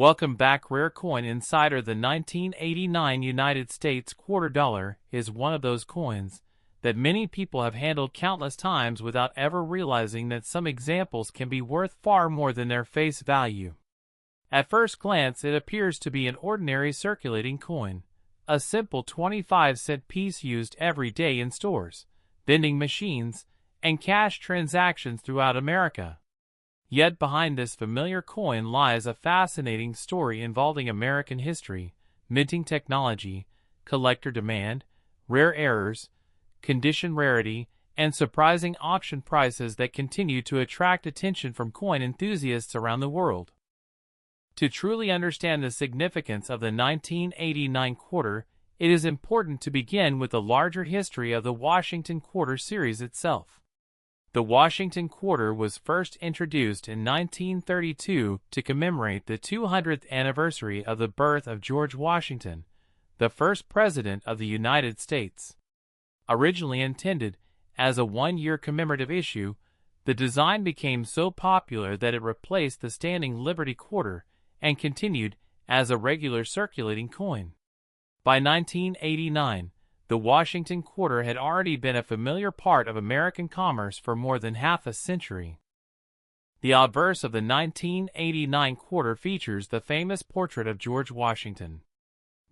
Welcome back, Rare Coin Insider. The 1989 United States quarter dollar is one of those coins that many people have handled countless times without ever realizing that some examples can be worth far more than their face value. At first glance, it appears to be an ordinary circulating coin, a simple 25-cent piece used every day in stores, vending machines, and cash transactions throughout America. Yet behind this familiar coin lies a fascinating story involving American history, minting technology, collector demand, rare errors, condition rarity, and surprising auction prices that continue to attract attention from coin enthusiasts around the world. To truly understand the significance of the 1989 quarter, it is important to begin with the larger history of the Washington Quarter series itself. The Washington Quarter was first introduced in 1932 to commemorate the 200th anniversary of the birth of George Washington, the first President of the United States. Originally intended as a one-year commemorative issue, the design became so popular that it replaced the standing Liberty Quarter and continued as a regular circulating coin. By 1989, the Washington Quarter had already been a familiar part of American commerce for more than half a century. The obverse of the 1989 quarter features the famous portrait of George Washington.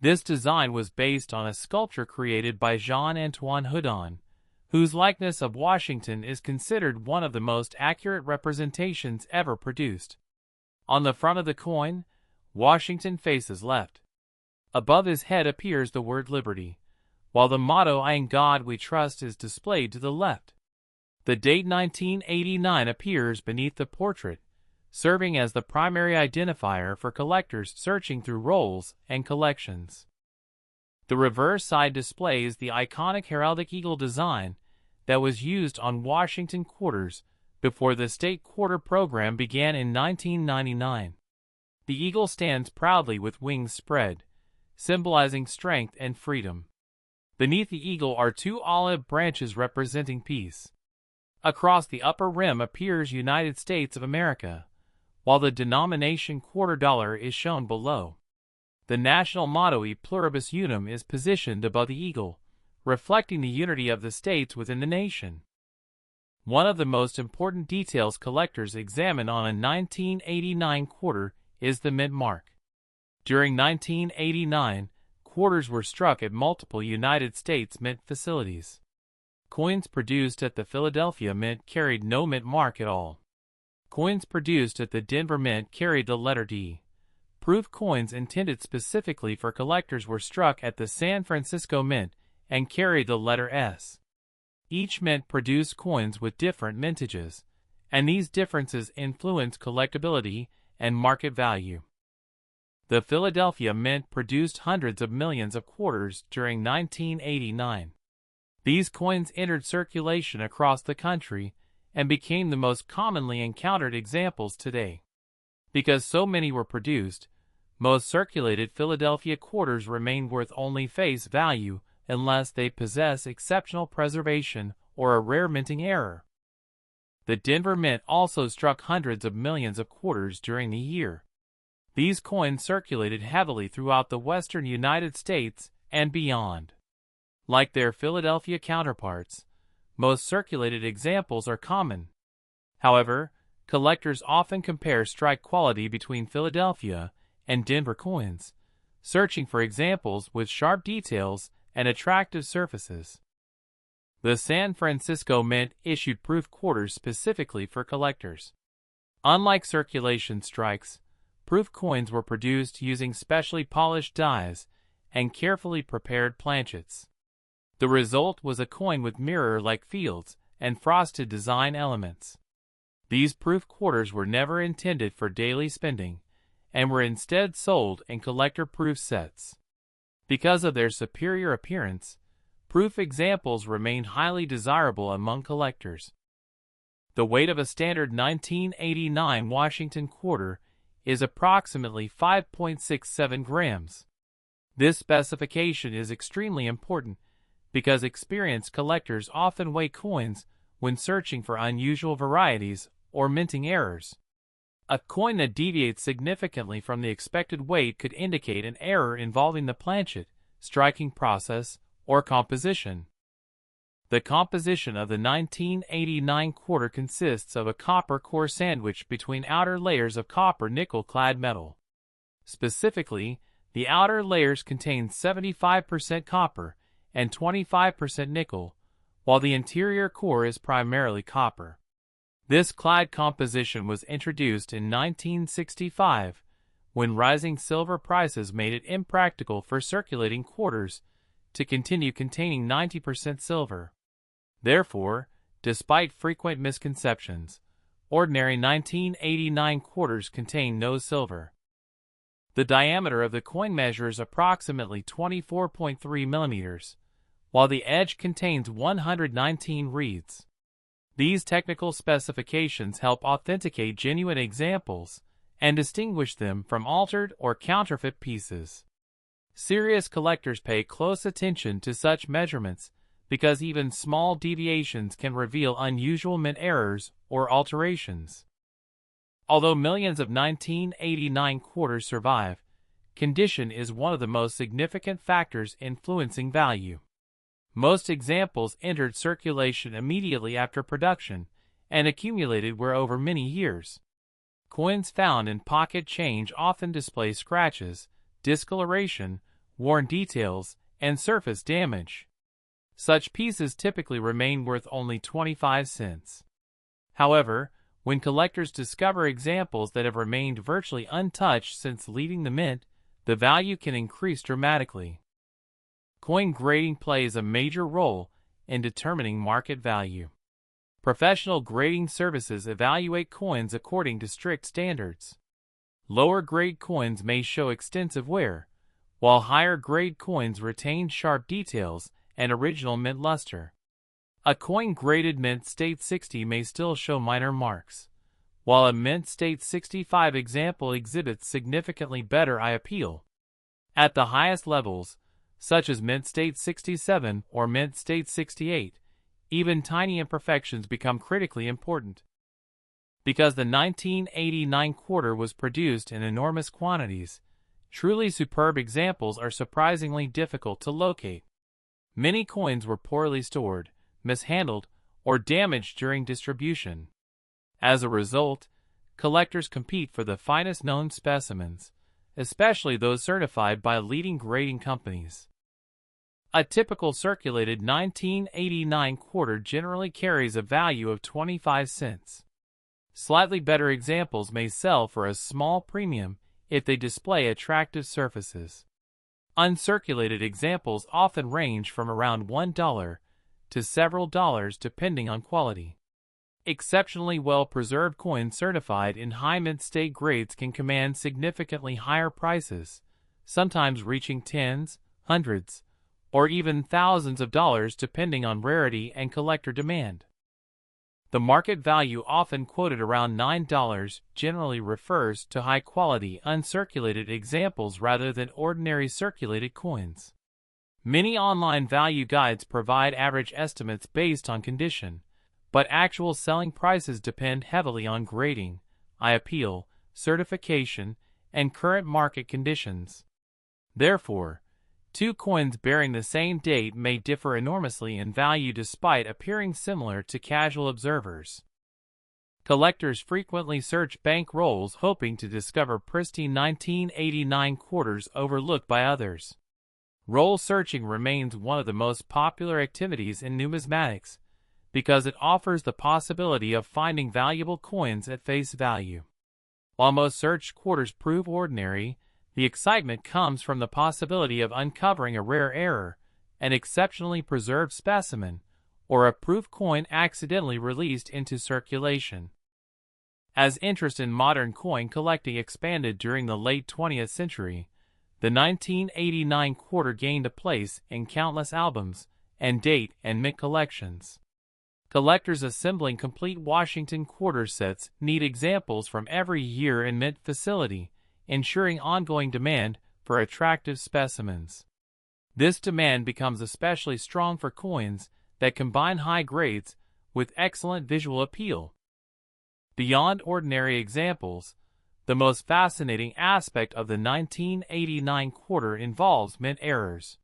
This design was based on a sculpture created by Jean-Antoine Houdon, whose likeness of Washington is considered one of the most accurate representations ever produced. On the front of the coin, Washington faces left. Above his head appears the word Liberty, while the motto "In God We Trust" is displayed to the left. The date 1989 appears beneath the portrait, serving as the primary identifier for collectors searching through rolls and collections. The reverse side displays the iconic heraldic eagle design that was used on Washington quarters before the state quarter program began in 1999. The eagle stands proudly with wings spread, symbolizing strength and freedom. Beneath the eagle are two olive branches representing peace. Across the upper rim appears United States of America, while the denomination quarter dollar is shown below. The national motto "E Pluribus Unum" is positioned above the eagle, reflecting the unity of the states within the nation. One of the most important details collectors examine on a 1989 quarter is the mint mark. During 1989, quarters were struck at multiple United States mint facilities. Coins produced at the Philadelphia Mint carried no mint mark at all. Coins produced at the Denver Mint carried the letter D. Proof coins intended specifically for collectors were struck at the San Francisco Mint and carried the letter S. Each mint produced coins with different mintages, and these differences influence collectability and market value. The Philadelphia Mint produced hundreds of millions of quarters during 1989. These coins entered circulation across the country and became the most commonly encountered examples today. Because so many were produced, most circulated Philadelphia quarters remain worth only face value unless they possess exceptional preservation or a rare minting error. The Denver Mint also struck hundreds of millions of quarters during the year. These coins circulated heavily throughout the western United States and beyond. Like their Philadelphia counterparts, most circulated examples are common. However, collectors often compare strike quality between Philadelphia and Denver coins, searching for examples with sharp details and attractive surfaces. The San Francisco Mint issued proof quarters specifically for collectors. Unlike circulation strikes, proof coins were produced using specially polished dies and carefully prepared planchets. The result was a coin with mirror-like fields and frosted design elements. These proof quarters were never intended for daily spending and were instead sold in collector proof sets. Because of their superior appearance, proof examples remained highly desirable among collectors. The weight of a standard 1989 Washington quarter is approximately 5.67 grams. This specification is extremely important because experienced collectors often weigh coins when searching for unusual varieties or minting errors. A coin that deviates significantly from the expected weight could indicate an error involving the planchet, striking process, or composition. The composition of the 1989 quarter consists of a copper core sandwiched between outer layers of copper nickel-clad metal. Specifically, the outer layers contain 75% copper and 25% nickel, while the interior core is primarily copper. This clad composition was introduced in 1965, when rising silver prices made it impractical for circulating quarters to continue containing 90% silver. Therefore, despite frequent misconceptions, ordinary 1989 quarters contain no silver. The diameter of the coin measures approximately 24.3 millimeters, while the edge contains 119 reeds. These technical specifications help authenticate genuine examples and distinguish them from altered or counterfeit pieces. Serious collectors pay close attention to such measurements because even small deviations can reveal unusual mint errors or alterations. Although millions of 1989 quarters survive, condition is one of the most significant factors influencing value. Most examples entered circulation immediately after production and accumulated over many years. Coins found in pocket change often display scratches, discoloration, worn details, and surface damage. Such pieces typically remain worth only 25 cents. However, when collectors discover examples that have remained virtually untouched since leaving the mint, the value can increase dramatically. Coin grading plays a major role in determining market value. Professional grading services evaluate coins according to strict standards. Lower-grade coins may show extensive wear, while higher-grade coins retain sharp details and original mint luster. A coin graded mint state 60 may still show minor marks, while a mint state 65 example exhibits significantly better eye appeal. At the highest levels, such as mint state 67 or mint state 68, even tiny imperfections become critically important. Because the 1989 quarter was produced in enormous quantities, truly superb examples are surprisingly difficult to locate. Many coins were poorly stored, mishandled, or damaged during distribution. As a result, collectors compete for the finest known specimens, especially those certified by leading grading companies. A typical circulated 1989 quarter generally carries a value of 25 cents. Slightly better examples may sell for a small premium if they display attractive surfaces. Uncirculated examples often range from around $1 to several dollars depending on quality. Exceptionally well-preserved coins certified in high mint state grades can command significantly higher prices, sometimes reaching tens, hundreds, or even thousands of dollars depending on rarity and collector demand. The market value, often quoted around $9, generally refers to high-quality uncirculated examples rather than ordinary circulated coins. Many online value guides provide average estimates based on condition, but actual selling prices depend heavily on grading, eye appeal, certification, and current market conditions. Therefore, two coins bearing the same date may differ enormously in value despite appearing similar to casual observers. Collectors frequently search bank rolls hoping to discover pristine 1989 quarters overlooked by others. Roll searching remains one of the most popular activities in numismatics, because it offers the possibility of finding valuable coins at face value. While most searched quarters prove ordinary, the excitement comes from the possibility of uncovering a rare error, an exceptionally preserved specimen, or a proof coin accidentally released into circulation. As interest in modern coin collecting expanded during the late 20th century, the 1989 quarter gained a place in countless albums and date and mint collections. Collectors assembling complete Washington quarter sets need examples from every year and mint facility, ensuring ongoing demand for attractive specimens. This demand becomes especially strong for coins that combine high grades with excellent visual appeal. Beyond ordinary examples, the most fascinating aspect of the 1989 quarter involves mint errors.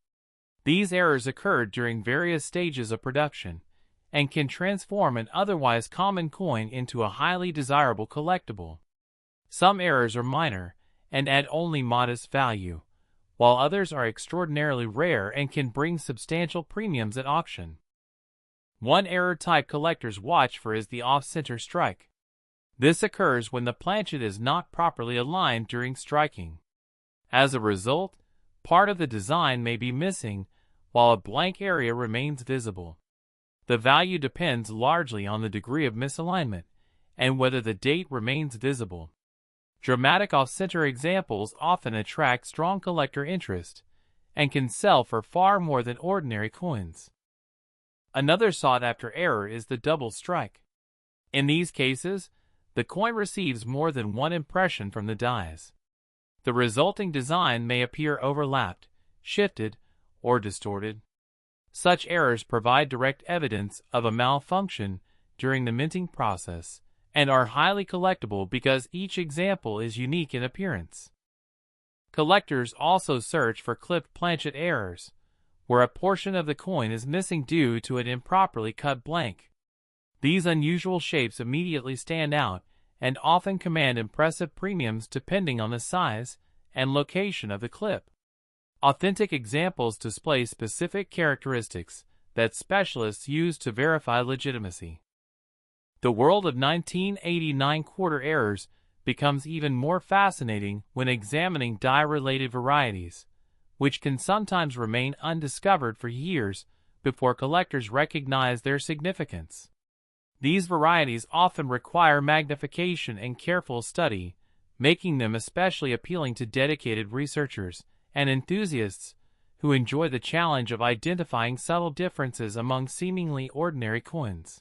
These errors occurred during various stages of production and can transform an otherwise common coin into a highly desirable collectible. Some errors are minor and add only modest value, while others are extraordinarily rare and can bring substantial premiums at auction. One error type collectors watch for is the off-center strike. This occurs when the planchet is not properly aligned during striking. As a result, part of the design may be missing, while a blank area remains visible. The value depends largely on the degree of misalignment and whether the date remains visible. Dramatic off-center examples often attract strong collector interest and can sell for far more than ordinary coins. Another sought-after error is the double strike. In these cases, the coin receives more than one impression from the dies. The resulting design may appear overlapped, shifted, or distorted. Such errors provide direct evidence of a malfunction during the minting process and are highly collectible because each example is unique in appearance. Collectors also search for clipped planchet errors, where a portion of the coin is missing due to an improperly cut blank. These unusual shapes immediately stand out and often command impressive premiums depending on the size and location of the clip. Authentic examples display specific characteristics that specialists use to verify legitimacy. The world of 1989 quarter errors becomes even more fascinating when examining die-related varieties, which can sometimes remain undiscovered for years before collectors recognize their significance. These varieties often require magnification and careful study, making them especially appealing to dedicated researchers and enthusiasts who enjoy the challenge of identifying subtle differences among seemingly ordinary coins.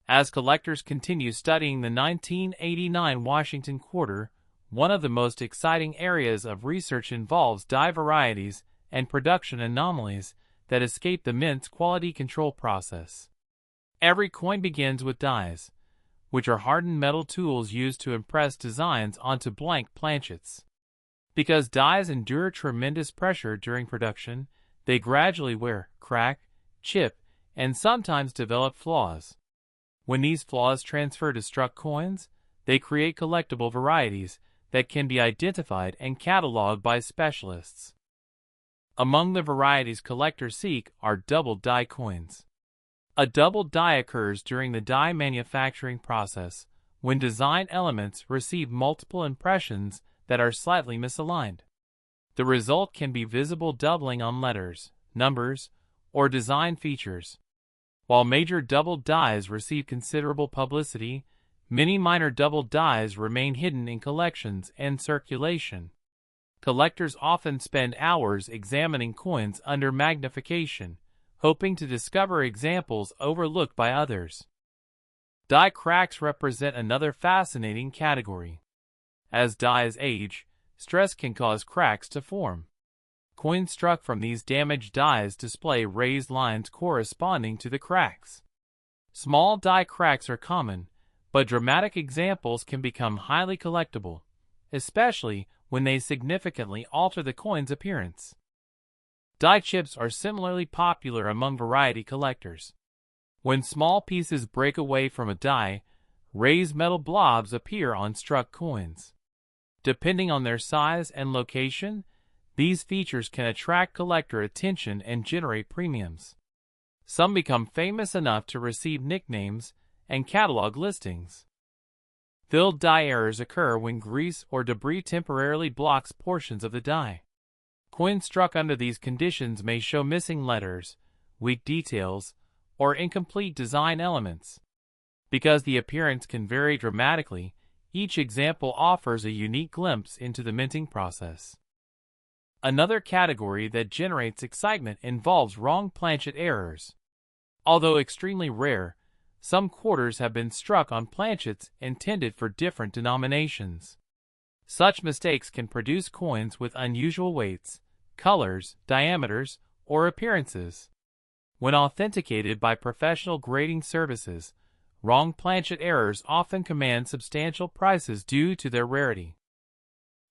As collectors continue studying the 1989 Washington quarter, one of the most exciting areas of research involves die varieties and production anomalies that escape the mint's quality control process. Every coin begins with dies, which are hardened metal tools used to impress designs onto blank planchets. Because dies endure tremendous pressure during production, they gradually wear, crack, chip, and sometimes develop flaws. When these flaws transfer to struck coins, they create collectible varieties that can be identified and cataloged by specialists. Among the varieties collectors seek are double die coins. A double die occurs during the die manufacturing process when design elements receive multiple impressions that are slightly misaligned. The result can be visible doubling on letters, numbers, or design features. While major double dies receive considerable publicity, many minor double dies remain hidden in collections and circulation. Collectors often spend hours examining coins under magnification, hoping to discover examples overlooked by others. Die cracks represent another fascinating category. As dies age, stress can cause cracks to form. Coins struck from these damaged dies display raised lines corresponding to the cracks. Small die cracks are common, but dramatic examples can become highly collectible, especially when they significantly alter the coin's appearance. Die chips are similarly popular among variety collectors. When small pieces break away from a die, raised metal blobs appear on struck coins. Depending on their size and location, these features can attract collector attention and generate premiums. Some become famous enough to receive nicknames and catalog listings. Filled die errors occur when grease or debris temporarily blocks portions of the die. Coins struck under these conditions may show missing letters, weak details, or incomplete design elements. Because the appearance can vary dramatically, each example offers a unique glimpse into the minting process. Another category that generates excitement involves wrong planchet errors. Although extremely rare, some quarters have been struck on planchets intended for different denominations. Such mistakes can produce coins with unusual weights, colors, diameters, or appearances. When authenticated by professional grading services, wrong planchet errors often command substantial prices due to their rarity.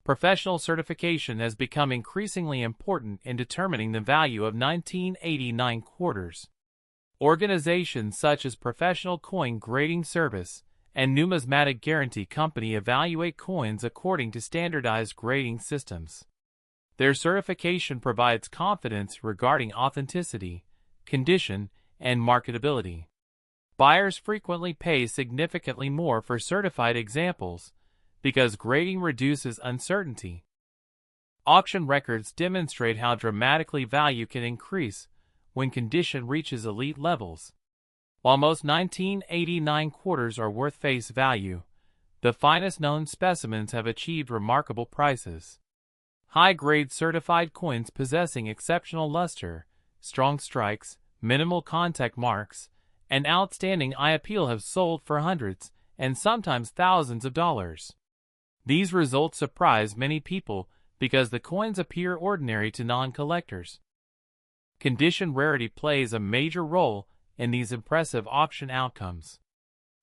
Professional certification has become increasingly important in determining the value of 1989 quarters. Organizations such as Professional Coin Grading Service and Numismatic Guarantee Company evaluate coins according to standardized grading systems. Their certification provides confidence regarding authenticity, condition, and marketability. Buyers frequently pay significantly more for certified examples because grading reduces uncertainty. Auction records demonstrate how dramatically value can increase when condition reaches elite levels. While most 1989 quarters are worth face value, the finest known specimens have achieved remarkable prices. High-grade certified coins possessing exceptional luster, strong strikes, minimal contact marks, and outstanding eye appeal have sold for hundreds and sometimes thousands of dollars. These results surprise many people because the coins appear ordinary to non-collectors. Condition rarity plays a major role in these impressive auction outcomes.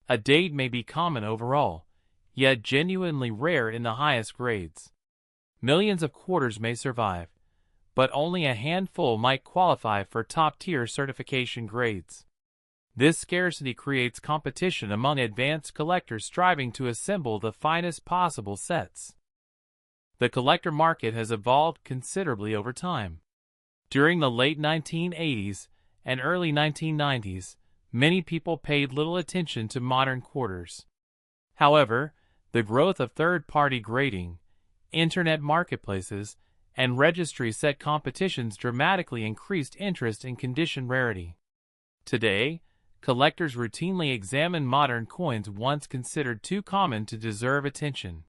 A date may be common overall, yet genuinely rare in the highest grades. Millions of quarters may survive, but only a handful might qualify for top-tier certification grades. This scarcity creates competition among advanced collectors striving to assemble the finest possible sets. The collector market has evolved considerably over time. During the late 1980s and early 1990s, many people paid little attention to modern quarters. However, the growth of third-party grading, internet marketplaces, and registry set competitions dramatically increased interest in condition rarity. Today, collectors routinely examine modern coins once considered too common to deserve attention.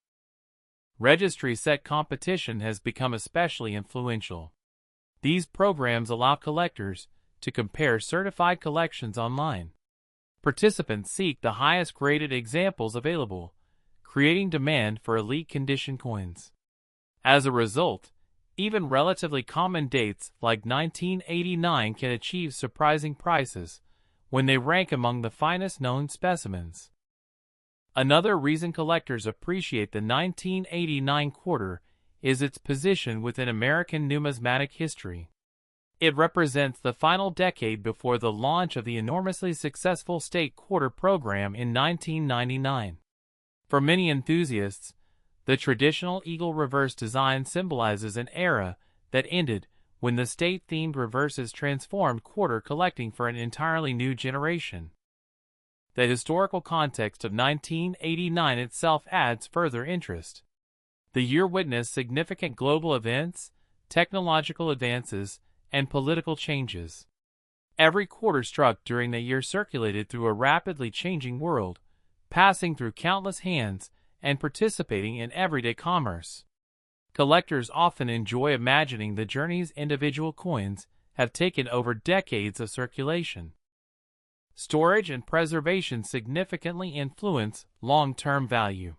Registry set competition has become especially influential. These programs allow collectors to compare certified collections online. Participants seek the highest graded examples available, creating demand for elite condition coins. As a result, even relatively common dates like 1989 can achieve surprising prices when they rank among the finest known specimens. Another reason collectors appreciate the 1989 quarter is its position within American numismatic history. It represents the final decade before the launch of the enormously successful state quarter program in 1999. For many enthusiasts, the traditional eagle reverse design symbolizes an era that ended when the state-themed reverses transformed quarter collecting for an entirely new generation. The historical context of 1989 itself adds further interest. The year witnessed significant global events, technological advances, and political changes. Every quarter struck during the year circulated through a rapidly changing world, passing through countless hands and participating in everyday commerce. Collectors often enjoy imagining the journeys individual coins have taken over decades of circulation. Storage and preservation significantly influence long-term value.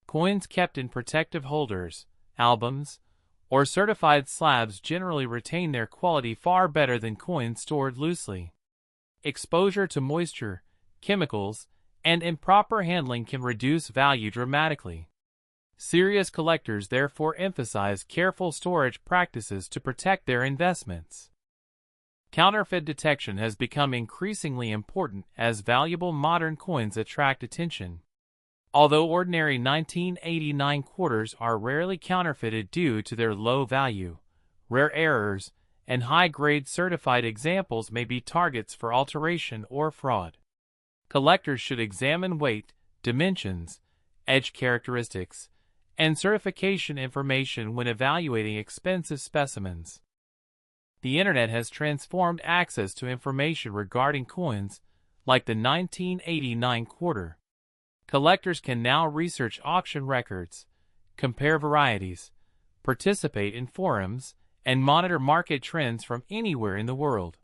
Coins kept in protective holders, albums, or certified slabs generally retain their quality far better than coins stored loosely. Exposure to moisture, chemicals, and improper handling can reduce value dramatically. Serious collectors therefore emphasize careful storage practices to protect their investments. Counterfeit detection has become increasingly important as valuable modern coins attract attention. Although ordinary 1989 quarters are rarely counterfeited due to their low value, rare errors, and high-grade certified examples may be targets for alteration or fraud. Collectors should examine weight, dimensions, edge characteristics, and certification information when evaluating expensive specimens. The Internet has transformed access to information regarding coins, like the 1989 quarter. Collectors can now research auction records, compare varieties, participate in forums, and monitor market trends from anywhere in the world.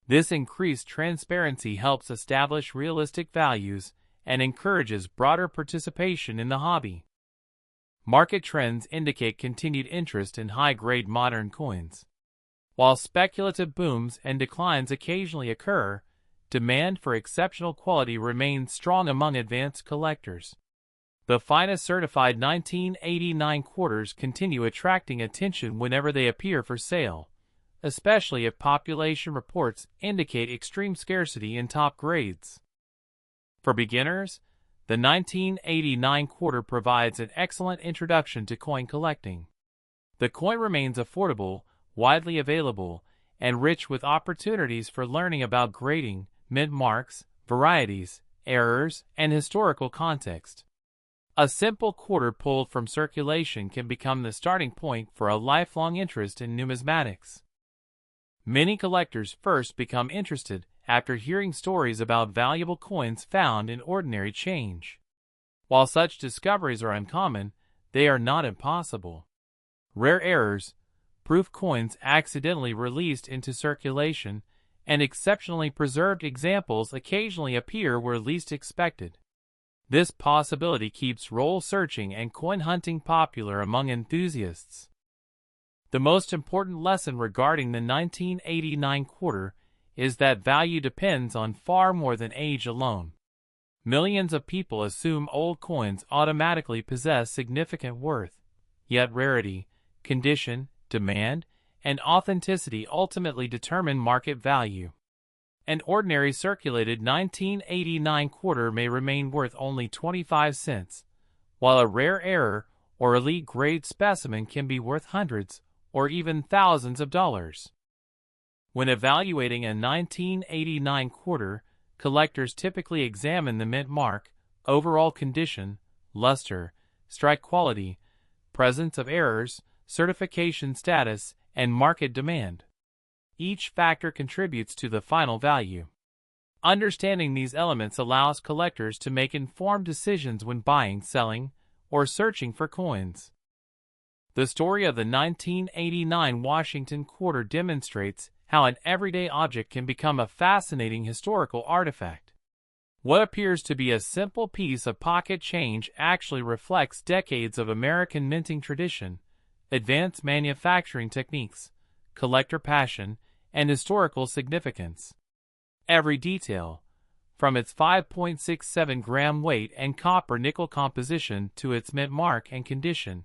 This increased transparency helps establish realistic values and encourages broader participation in the hobby. Market trends indicate continued interest in high-grade modern coins. While speculative booms and declines occasionally occur, demand for exceptional quality remains strong among advanced collectors. The finest certified 1989 quarters continue attracting attention whenever they appear for sale, especially if population reports indicate extreme scarcity in top grades. For beginners, the 1989 quarter provides an excellent introduction to coin collecting. The coin remains affordable, widely available, and rich with opportunities for learning about grading, mint marks, varieties, errors, and historical context. A simple quarter pulled from circulation can become the starting point for a lifelong interest in numismatics. Many collectors first become interested after hearing stories about valuable coins found in ordinary change. While such discoveries are uncommon, they are not impossible. Rare errors, proof coins accidentally released into circulation, and exceptionally preserved examples occasionally appear where least expected. This possibility keeps roll searching and coin hunting popular among enthusiasts. The most important lesson regarding the 1989 quarter is that value depends on far more than age alone. Millions of people assume old coins automatically possess significant worth, yet rarity, condition, demand, and authenticity ultimately determine market value. An ordinary circulated 1989 quarter may remain worth only 25 cents, while a rare error or elite grade specimen can be worth hundreds or even thousands of dollars. When evaluating a 1989 quarter, collectors typically examine the mint mark, overall condition, luster, strike quality, presence of errors, certification status, and market demand. Each factor contributes to the final value. Understanding these elements allows collectors to make informed decisions when buying, selling, or searching for coins. The story of the 1989 Washington quarter demonstrates how an everyday object can become a fascinating historical artifact. What appears to be a simple piece of pocket change actually reflects decades of American minting tradition, advanced manufacturing techniques, collector passion, and historical significance. Every detail, from its 5.67-gram weight and copper-nickel composition to its mint mark and condition,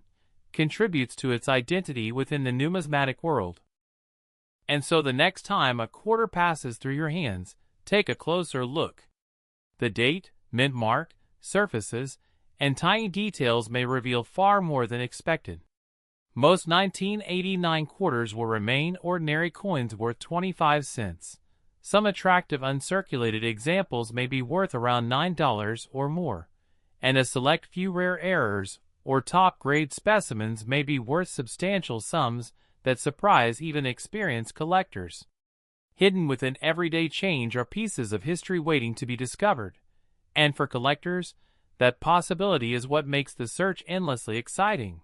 contributes to its identity within the numismatic world. And so the next time a quarter passes through your hands, take a closer look. The date, mint mark, surfaces, and tiny details may reveal far more than expected. Most 1989 quarters will remain ordinary coins worth 25 cents. Some attractive uncirculated examples may be worth around $9 or more, and a select few rare errors or top-grade specimens may be worth substantial sums that surprise even experienced collectors. Hidden within everyday change are pieces of history waiting to be discovered, and for collectors, that possibility is what makes the search endlessly exciting.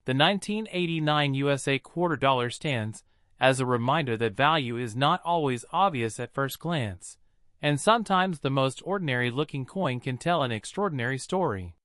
The 1989 USA quarter dollar stands as a reminder that value is not always obvious at first glance, and sometimes the most ordinary-looking coin can tell an extraordinary story.